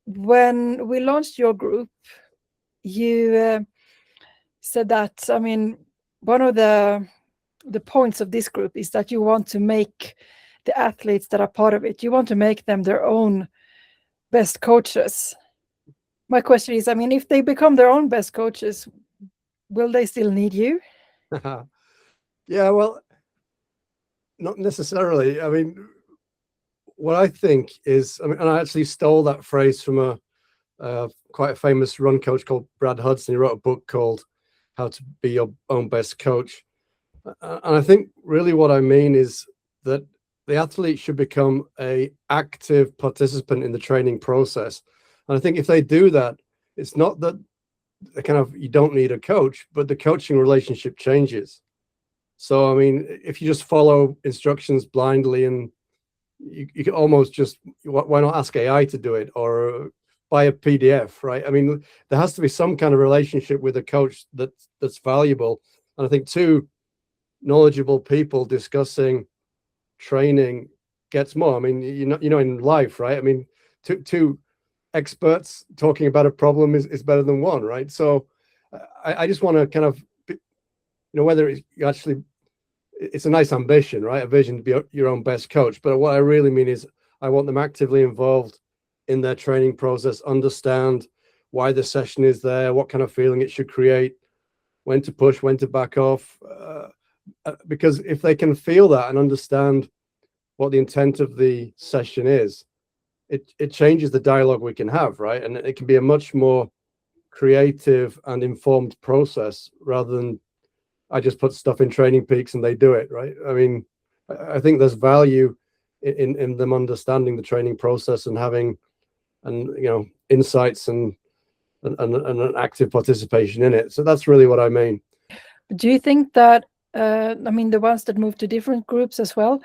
when we launched your group, you said that, I mean, one of the points of this group is that you want to make the athletes that are part of it, you want to make them their own best coaches. My question is, I mean, if they become their own best coaches, will they still need you? Yeah, well, not necessarily. I mean, what I think is, I mean, and I actually stole that phrase from a quite a famous run coach called Brad Hudson. He wrote a book called How to Be Your Own Best Coach. And I think really what I mean is that the athlete should become a active participant in the training process. And I think if they do that, it's not that you don't need a coach, but the coaching relationship changes. So, I mean, if you just follow instructions blindly, and you can almost just, why not ask AI to do it, or buy a PDF, right? I mean, there has to be some kind of relationship with a coach that's valuable. And I think two knowledgeable people discussing training gets more. I mean, in life, right? I mean, two experts talking about a problem is better than one, right? So I just want to kind of, whether it's actually, it's a nice ambition, right? A vision to be your own best coach. But what I really mean is I want them actively involved in their training process, understand why the session is there, what kind of feeling it should create, when to push, when to back off. Because if they can feel that and understand what the intent of the session is, it changes the dialogue we can have, right? And it can be a much more creative and informed process rather than I just put stuff in Training Peaks and they do it, right? I mean, I think there's value in them understanding the training process and having, and insights and an active participation in it. So that's really what I mean. Do you think that, I mean, the ones that move to different groups as well,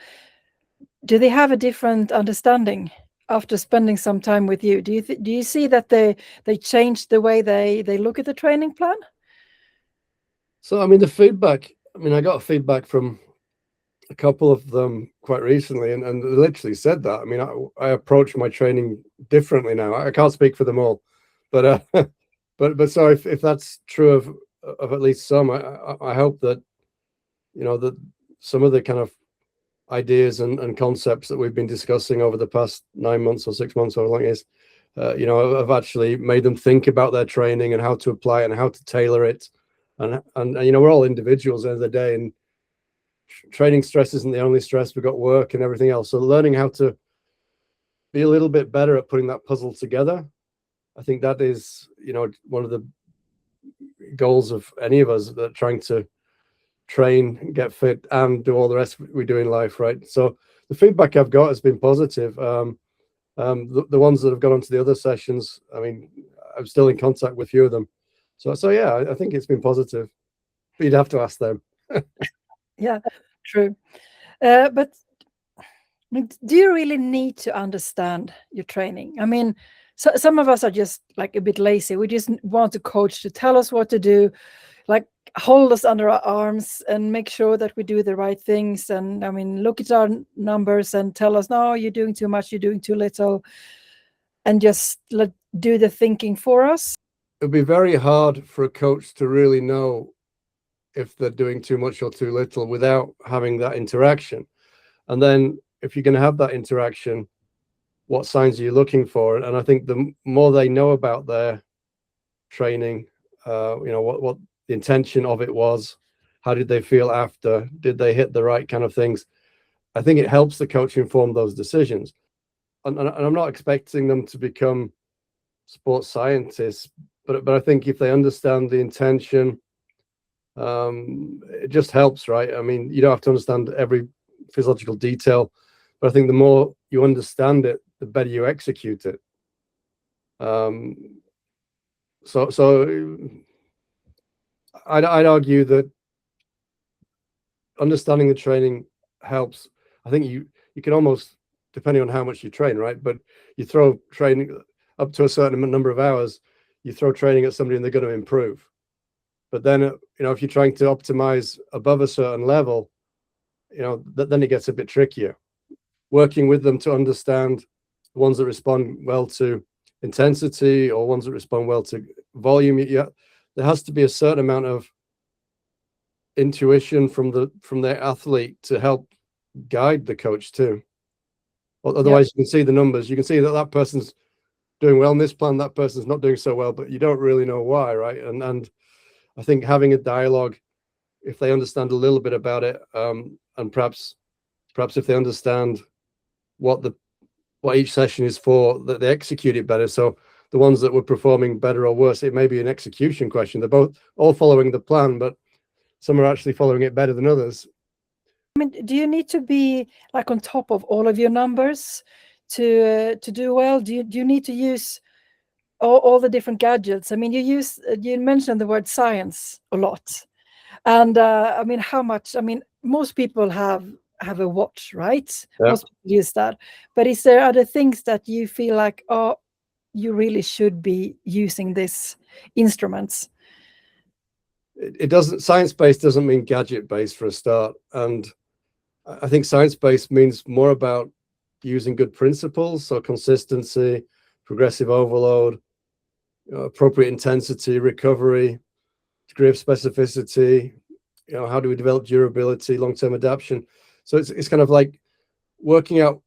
do they have a different understanding after spending some time with you? Do you see that they change the way they look at the training plan? So, I mean, the feedback, I mean, I got feedback from a couple of them quite recently, and they literally said that. I mean, I approach my training differently now. I can't speak for them all, but but so if that's true of at least some, I hope that that some of the kind of ideas and concepts that we've been discussing over the past 9 months or 6 months, or how long it is, have actually made them think about their training and how to apply it and how to tailor it. And we're all individuals at the end of the day, and training stress isn't the only stress. We've got work and everything else. So learning how to be a little bit better at putting that puzzle together, I think that is, one of the goals of any of us that are trying to train, get fit, and do all the rest we do in life, right? So the feedback I've got has been positive. The ones that have gone on to the other sessions, I mean, I'm still in contact with a few of them. So yeah, I think it's been positive. But you'd have to ask them. Yeah, true. But do you really need to understand your training? I mean, so some of us are just like a bit lazy. We just want a coach to tell us what to do, like hold us under our arms and make sure that we do the right things. And I mean, look at our numbers and tell us, no, you're doing too much, you're doing too little, and just do the thinking for us. It'd be very hard for a coach to really know if they're doing too much or too little without having that interaction. And then if you're going to have that interaction, what signs are you looking for? And I think the more they know about their training, what the intention of it was, how did they feel after, did they hit the right kind of things? I think it helps the coach inform those decisions. And I'm not expecting them to become sports scientists, but I think if they understand the intention, it just helps, right? I mean, you don't have to understand every physiological detail, but I think the more you understand it, the better you execute it. So I'd argue that understanding the training helps. I think you can almost, depending on how much you train, right? But you throw training up to a certain number of hours, you throw training at somebody and they're going to improve. But then, if you're trying to optimize above a certain level, then it gets a bit trickier. Working with them to understand the ones that respond well to intensity or ones that respond well to volume. There has to be a certain amount of intuition from their athlete to help guide the coach too. Otherwise, you can see the numbers. You can see that person's doing well in this plan, that person's not doing so well, but you don't really know why, right? And I think having a dialogue, if they understand a little bit about it, and perhaps if they understand what each session is for, that they execute it better. So the ones that were performing better or worse, it may be an execution question. They're both all following the plan, but some are actually following it better than others. I mean, do you need to be like on top of all of your numbers to do well? Do you need to use all the different gadgets? I mean, you mentioned the word science a lot, and I mean, how much? I mean, most people have a watch, right? Yeah. Most people use that, but is there other things that you feel like, oh, you really should be using these instruments? It doesn't, science-based doesn't mean gadget-based for a start, and I think science-based means more about using good principles, so consistency, progressive overload, appropriate intensity, recovery, degree of specificity, how do we develop durability, long-term adaptation. So it's kind of like working out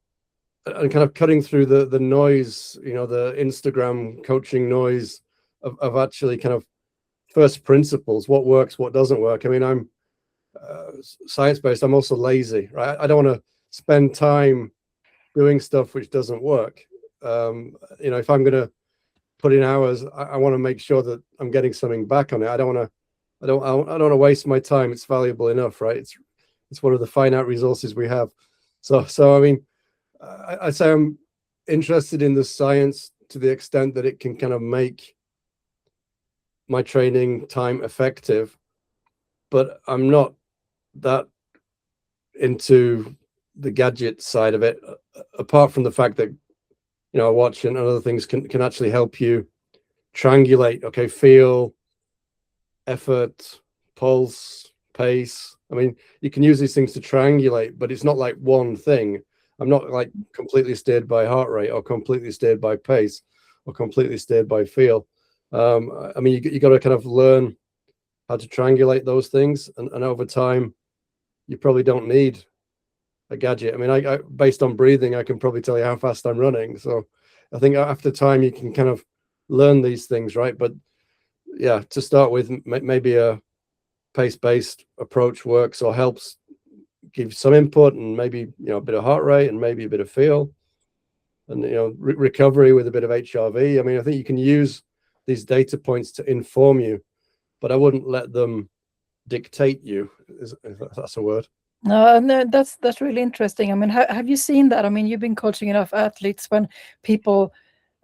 and kind of cutting through the noise, the Instagram coaching noise of actually kind of first principles, what works, what doesn't work. I mean, I'm science-based. I'm also lazy, right? I don't want to spend time doing stuff which doesn't work. If I'm going to put in hours, I want to make sure that I'm getting something back on it. I don't want to waste my time. It's valuable enough, right? It's one of the finite resources we have. So I mean, I'd say I'm interested in the science to the extent that it can kind of make my training time effective, but I'm not that into the gadget side of it, apart from the fact that a watch and other things can actually help you triangulate, okay, feel, effort, pulse, pace. I mean, you can use these things to triangulate, but it's not like one thing. I'm not like completely steered by heart rate or completely steered by pace or completely steered by feel. I mean, you got to kind of learn how to triangulate those things, and over time you probably don't need a gadget. I mean, I based on breathing, I can probably tell you how fast I'm running. So I think after time you can kind of learn these things, right? But yeah, to start with, maybe a pace-based approach works or helps give some input, and maybe a bit of heart rate and maybe a bit of feel, and recovery with a bit of HRV. I mean, I think you can use these data points to inform you, but I wouldn't let them dictate you, if that's a word. No, that's really interesting. I mean, have you seen that? I mean, you've been coaching enough athletes when people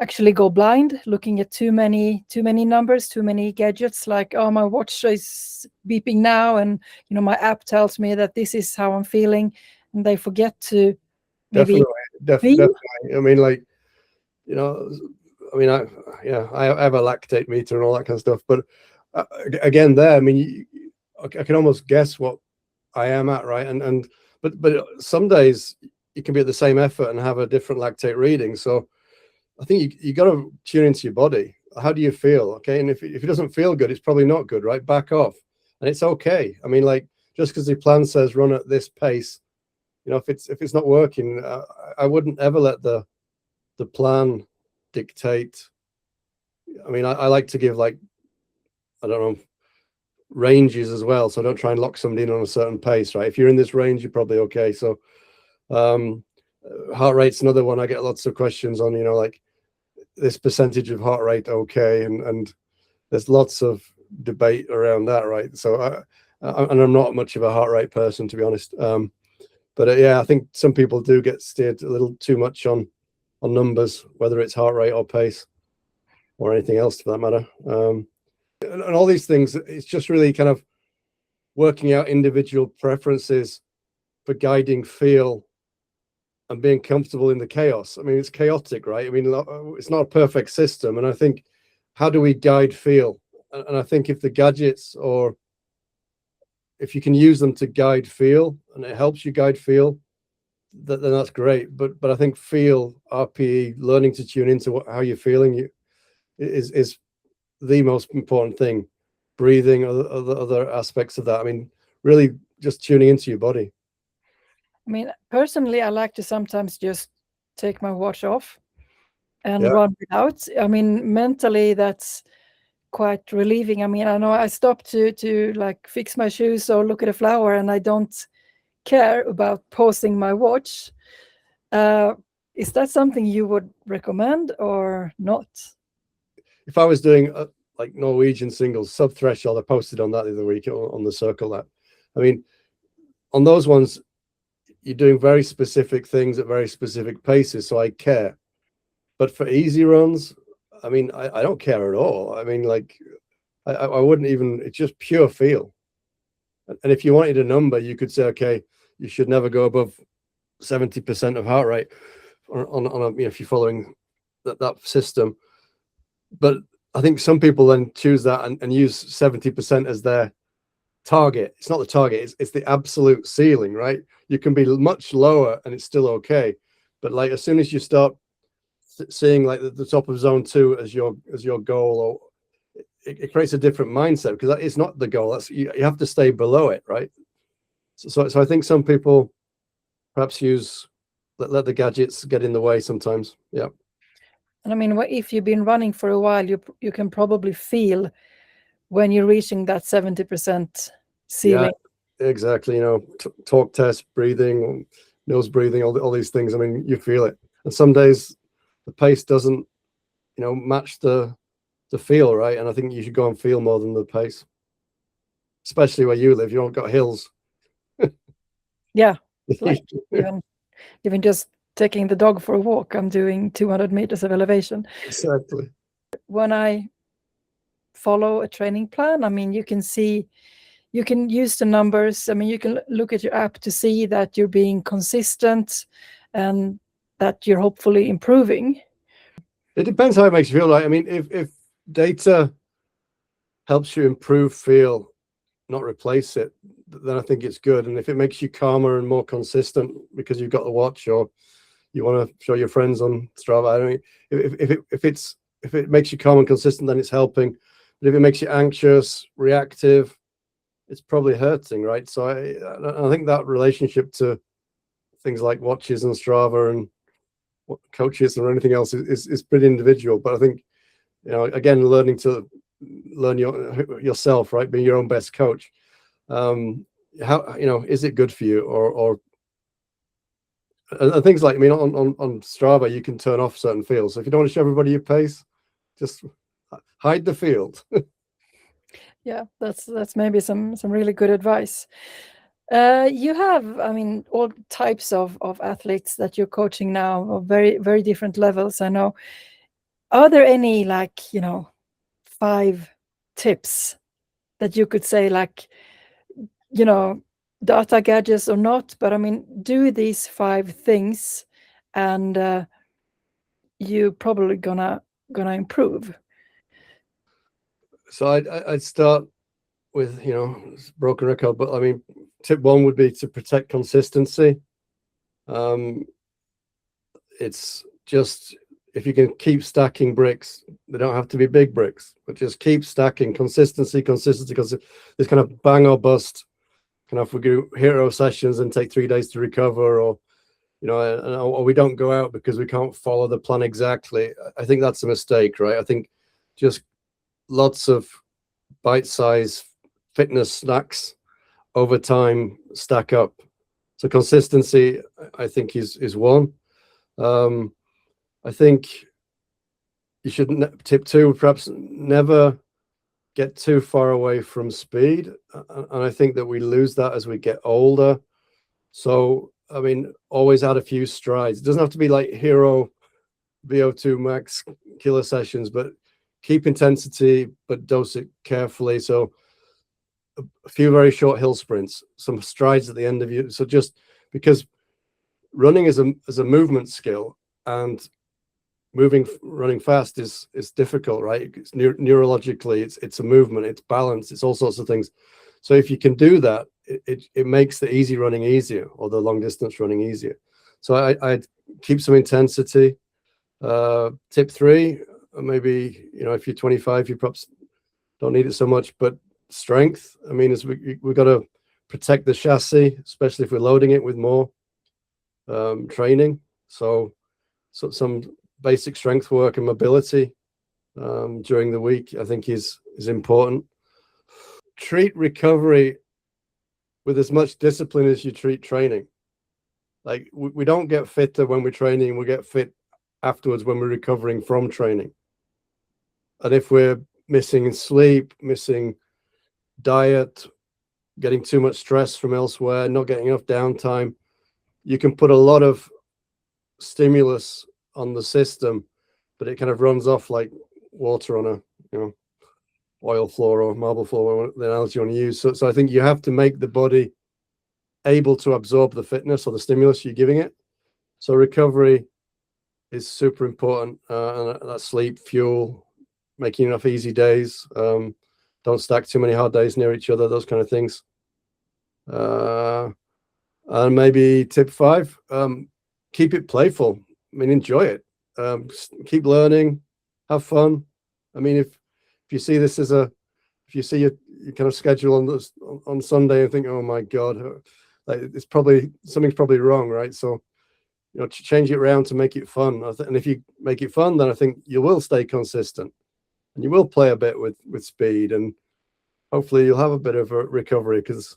actually go blind, looking at too many numbers, too many gadgets, like, oh, my watch is beeping now, and my app tells me that this is how I'm feeling, and they forget to maybe definitely. I mean, like, I mean, I have a lactate meter and all that kind of stuff, but again, there, I mean, I can almost guess what I am at, right? But some days you can be at the same effort and have a different lactate reading. So I think you got to tune into your body. How do you feel? Okay, and if it doesn't feel good, it's probably not good, right? Back off, and it's okay. I mean, like, just because the plan says run at this pace, if it's not working, I wouldn't ever let the plan dictate. I mean, I like to give, like, I don't know, ranges as well, so don't try and lock somebody in on a certain pace, right? If you're in this range, you're probably okay. So heart rate's another one I get lots of questions on, like, this percentage of heart rate, okay, and there's lots of debate around that, right? So and I'm not much of a heart rate person, to be honest, but yeah, I think some people do get steered a little too much on numbers, whether it's heart rate or pace or anything else for that matter. And all these things, it's just really kind of working out individual preferences for guiding feel and being comfortable in the chaos. I mean, it's chaotic, right? I mean, it's not a perfect system. And I think, how do we guide feel? And I think if the gadgets, or if you can use them to guide feel and it helps you guide feel, then that's great. But I think feel, RPE, learning to tune into how you're feeling is the most important thing. Breathing, other aspects of that. I mean, really just tuning into your body. I mean, personally, I like to sometimes just take my watch off and Yeah. run without. I mean, mentally, that's quite relieving. I mean, I know I stop to like fix my shoes or look at a flower, and I don't care about pausing my watch. Is that something you would recommend or not? If I was doing like Norwegian singles sub threshold, I posted on that the other week on the circle. That, I mean, on those ones, you're doing very specific things at very specific paces, so I care. But for easy runs, I mean, I don't care at all. I mean, like, I wouldn't even, it's just pure feel. And if you wanted a number, you could say, okay, you should never go above 70% of heart rate on a, if you're following that system. But I think some people then choose that and use 70% as their target. It's not the target, it's the absolute ceiling, right? You can be much lower and it's still okay. But like, as soon as you start seeing like the top of zone 2 as your goal, or it creates a different mindset, because it's not the goal. That's you have to stay below it, right? So I think some people perhaps let the gadgets get in the way sometimes. Yeah. And I mean, if you've been running for a while, you can probably feel when you're reaching that 70% ceiling. Yeah, exactly. You know, talk test, breathing, nose breathing, all these things. I mean, you feel it. And some days the pace doesn't, match the feel, right? And I think you should go and feel more than the pace, especially where you live. You don't got hills. Yeah, like even just taking the dog for a walk, I'm doing 200 meters of elevation. Exactly. When I follow a training plan, I mean, you can use the numbers. I mean, you can look at your app to see that you're being consistent and that you're hopefully improving. It depends how it makes you feel. Like, I mean, if data helps you improve feel, not replace it, then I think it's good. And if it makes you calmer and more consistent because you've got the watch, or you want to show your friends on Strava, I mean, if it makes you calm and consistent, then it's helping. But if it makes you anxious, reactive, it's probably hurting, right? So I think that relationship to things like watches and Strava and coaches or anything else is pretty individual. But I think, again, learning to learn yourself, right? Being your own best coach. How, is it good for you, or things like, I mean, on Strava, you can turn off certain fields. So if you don't want to show everybody your pace, just hide the field. Yeah, that's maybe some really good advice. You have, I mean, all types of athletes that you're coaching now of very, very different levels, I know. Are there any, like, 5 tips that you could say, like, data gadgets or not, but I mean, do these 5 things and you probably gonna improve? So I'd start with, broken record, but I mean, tip 1 would be to protect consistency. It's just, if you can keep stacking bricks, they don't have to be big bricks, but just keep stacking. Consistency, because it's kind of bang or bust. Kind of, we do hero sessions and take 3 days to recover, or or we don't go out because we can't follow the plan exactly. I think that's a mistake, right? I think just lots of bite-sized fitness snacks over time stack up. So consistency, I think, is one. I think you should, tip 2, perhaps never get too far away from speed. And I think that we lose that as we get older. So, I mean, always add a few strides. It doesn't have to be like hero VO2 max killer sessions, but keep intensity, but dose it carefully. So a few very short hill sprints, some strides at the end of you. So just because running is a movement skill, and running fast is difficult, right? It's neurologically, it's a movement, it's balance, it's all sorts of things. So if you can do that, it makes the easy running easier, or the long distance running easier. So I'd keep some intensity. Tip 3, maybe, if you're 25, you perhaps don't need it so much, but strength. I mean, we've got to protect the chassis, especially if we're loading it with more training. So some basic strength work and mobility during the week, I think is important. Treat recovery with as much discipline as you treat training. Like we don't get fitter when we're training, we get fit afterwards when we're recovering from training. And if we're missing sleep, missing diet, getting too much stress from elsewhere, not getting enough downtime, you can put a lot of stimulus on the system, but it kind of runs off like water on a oil floor or marble floor, the analogy you want to use. So I think you have to make the body able to absorb the fitness or the stimulus you're giving it. So recovery is super important, and that sleep, fuel, making enough easy days, don't stack too many hard days near each other, those kind of things. And maybe tip 5, keep it playful. I mean, enjoy it. Keep learning, have fun. I mean, if you see this as if you see your kind of schedule on Sunday and think, oh my God, like something's probably wrong, right? So, change it around to make it fun. And if you make it fun, then I think you will stay consistent and you will play a bit with speed, and hopefully you'll have a bit of a recovery, because,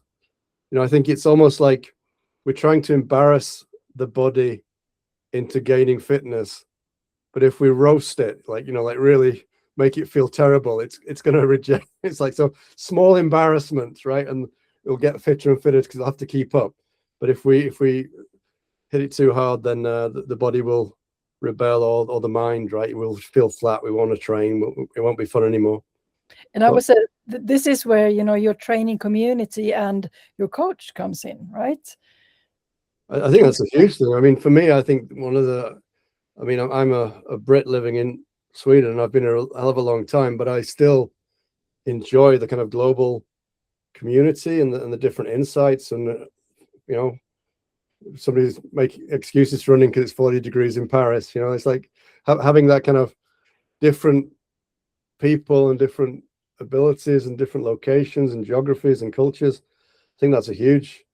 I think it's almost like we're trying to embarrass the body into gaining fitness. But if we roast it, like really make it feel terrible, it's going to reject. It's like, so small embarrassments, right? And it'll get fitter and fitter because it'll have to keep up. But if we hit it too hard, then the body will rebel, or the mind, right? It will feel flat. We want to train. It won't be fun anymore. And I would say this is where, your training community and your coach comes in, right? I think that's a huge thing. I mean, for me, I think I'm a Brit living in Sweden, and I've been here a hell of a long time, but I still enjoy the kind of global community and the different insights. And, somebody's making excuses for running because it's 40 degrees in Paris. It's like having that kind of different people and different abilities and different locations and geographies and cultures. I think that's a huge,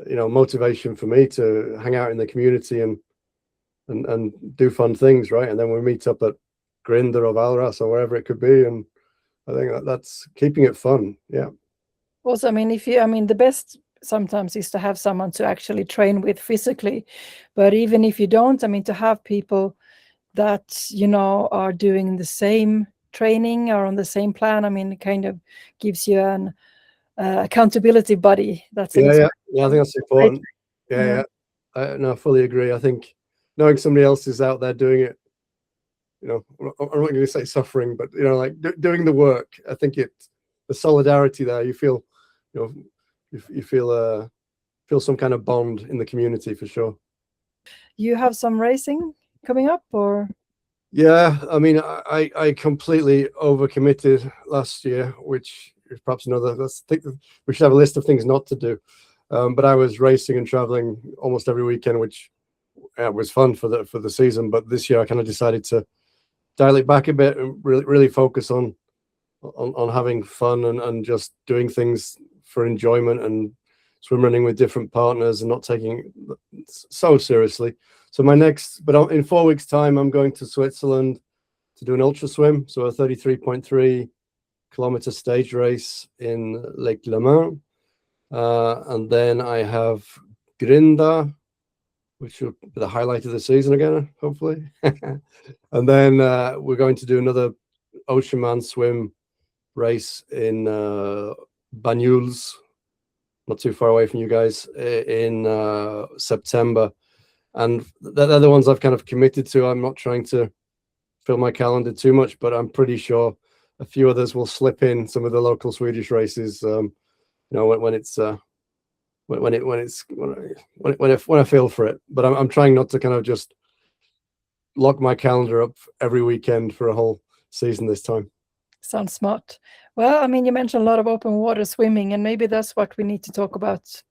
motivation for me to hang out in the community and do fun things, right? And then we meet up at Grinder or Valras or wherever it could be, and I think that's keeping it fun. Yeah. Also, I mean, the best sometimes is to have someone to actually train with physically, but even if you don't, to have people that are doing the same training or on the same plan, it kind of gives you an accountability buddy. That's yeah. I think that's important. Yeah. No, I fully agree. I think knowing somebody else is out there doing it, I'm not going to say suffering, but like doing the work. I think the solidarity there, you feel, you feel some kind of bond in the community for sure. You have some racing coming up, or? Yeah, I completely overcommitted last year, which is perhaps we should have a list of things not to do. But I was racing and traveling almost every weekend, which was fun for the season. But this year I kind of decided to dial it back a bit and really focus on having fun and just doing things for enjoyment and swim running with different partners and not taking it so seriously. So but in 4 weeks' time, I'm going to Switzerland to do an ultra swim. So a 33.3 kilometer stage race in Lake Le Mans. And then I have Grinda, which will be the highlight of the season again, hopefully. And then we're going to do another Oceanman swim race in Banyuls, not too far away from you guys, in September. And they're the ones I've kind of committed to. I'm not trying to fill my calendar too much, but I'm pretty sure a few others will slip in some of the local Swedish races. When I feel for it. But I'm trying not to kind of just lock my calendar up every weekend for a whole season this time. Sounds smart. Well, you mentioned a lot of open water swimming, and maybe that's what we need to talk about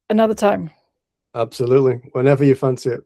another time. Absolutely. Whenever you fancy it.